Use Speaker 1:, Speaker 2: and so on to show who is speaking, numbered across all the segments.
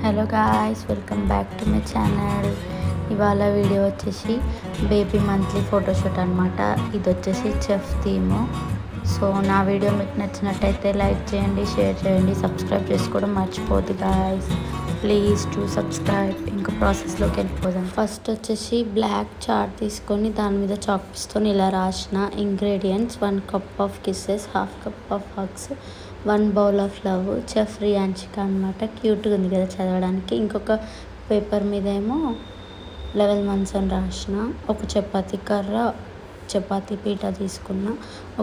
Speaker 1: Hello guys, welcome back to my channel. ఇవాళ video వచ్చేసి baby monthly photoshoot అనమాట. ఇది వచ్చేసి చెఫ్ థీమ్. సో నా వీడియో మీకు నచ్చినట్టయితే లైక్ చేయండి, షేర్ చేయండి, సబ్స్క్రైబ్ చేసుకోవడం మర్చిపోద్దు గాయ్స్. Please to subscribe. ఇంకా ప్రాసెస్లోకి వెళ్ళిపోదాం. ఫస్ట్ వచ్చేసి బ్లాక్ చార్ట్ తీసుకొని దాని మీద చాక్ పీస్తో ఇలా రాసిన ingredients: 1 cup of kisses, 1/2 cup of hugs, 1 bowl of love. Chef Riyanshika అనమాట. క్యూట్గా ఉంది కదా చదవడానికి. ఇంకొక పేపర్ మీద ఏమో 11 months అని రాసిన. ఒక చపాతీ కర్ర, చపాతీ పీట తీసుకున్న,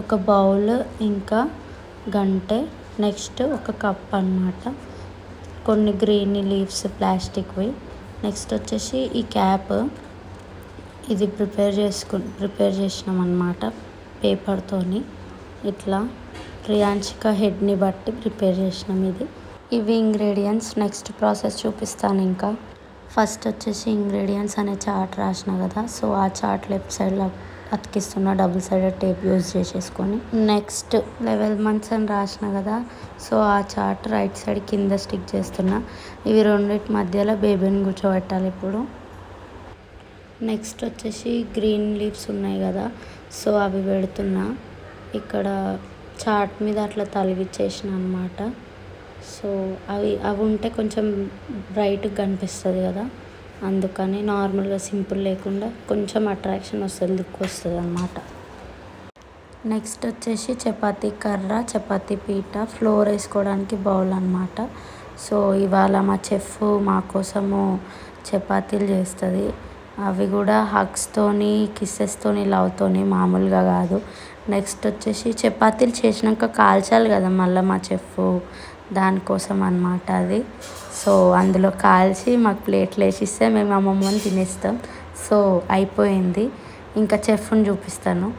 Speaker 1: ఒక బౌల్, ఇంకా గంటె, నెక్స్ట్ ఒక కప్ అన్నమాట. కొన్ని గ్రీన్ లీవ్స్ ప్లాస్టిక్వి. నెక్స్ట్ వచ్చేసి ఈ క్యాప్, ఇది ప్రిపేర్ చేసినాం అన్నమాట పేపర్తోని. ఇట్లా రియాన్షిక హెడ్ని బట్టి ప్రిపేర్ చేసినాం. ఇవి ఇంగ్రీడియంట్స్. నెక్స్ట్ ప్రాసెస్ చూపిస్తాను. ఇంకా ఫస్ట్ వచ్చేసి ఇంగ్రీడియంట్స్ అనే చార్ట్ రాసిన కదా, సో ఆ చార్ట్ లెఫ్ట్ సైడ్లో అతికిస్తున్న డబుల్ సైడెడ్ టేప్ యూజ్ చేసేసుకొని. నెక్స్ట్ 11 months అని రాసిన కదా, సో ఆ చార్ట్ రైట్ సైడ్ కింద స్టిక్ చేస్తున్నా. ఇవి రెండింటి మధ్యలో బేబీని కూర్చోబెట్టాలి ఇప్పుడు. నెక్స్ట్ వచ్చేసి గ్రీన్ లీవ్స్ ఉన్నాయి కదా, సో అవి పెడుతున్నా. ఇక్కడ చార్ట్ మీద అట్లా తలిగిచ్చేసిన అనమాట. సో అవి ఉంటే కొంచెం బ్రైట్గా కనిపిస్తుంది కదా, అందుకని నార్మల్గా సింపుల్ లేకుండా కొంచెం అట్రాక్షన్ వస్తుంది, లుక్ వస్తుంది అన్నమాట. నెక్స్ట్ వచ్చేసి చపాతీ కర్ర, చపాతీ పీట, ఫ్లోర్ వేసుకోవడానికి బౌల్ అన్నమాట. సో ఇవాళ మా చెఫ్ మా కోసము చపాతీలు చేస్తుంది. అవి కూడా హగ్స్తోని, కిస్సెస్తోని, లవ్తోని, మామూలుగా కాదు. నెక్స్ట్ వచ్చేసి చపాతీలు చేసినాక కాల్చాలి కదా మళ్ళీ మా చెఫ్, దానికోసం అన్నమాట అది. సో అందులో కాల్చి మాకు ప్లేట్లు వేసిస్తే మేము అమ్మమ్మని తినేస్తాం. సో అయిపోయింది. ఇంకా చెఫ్ని చూపిస్తాను.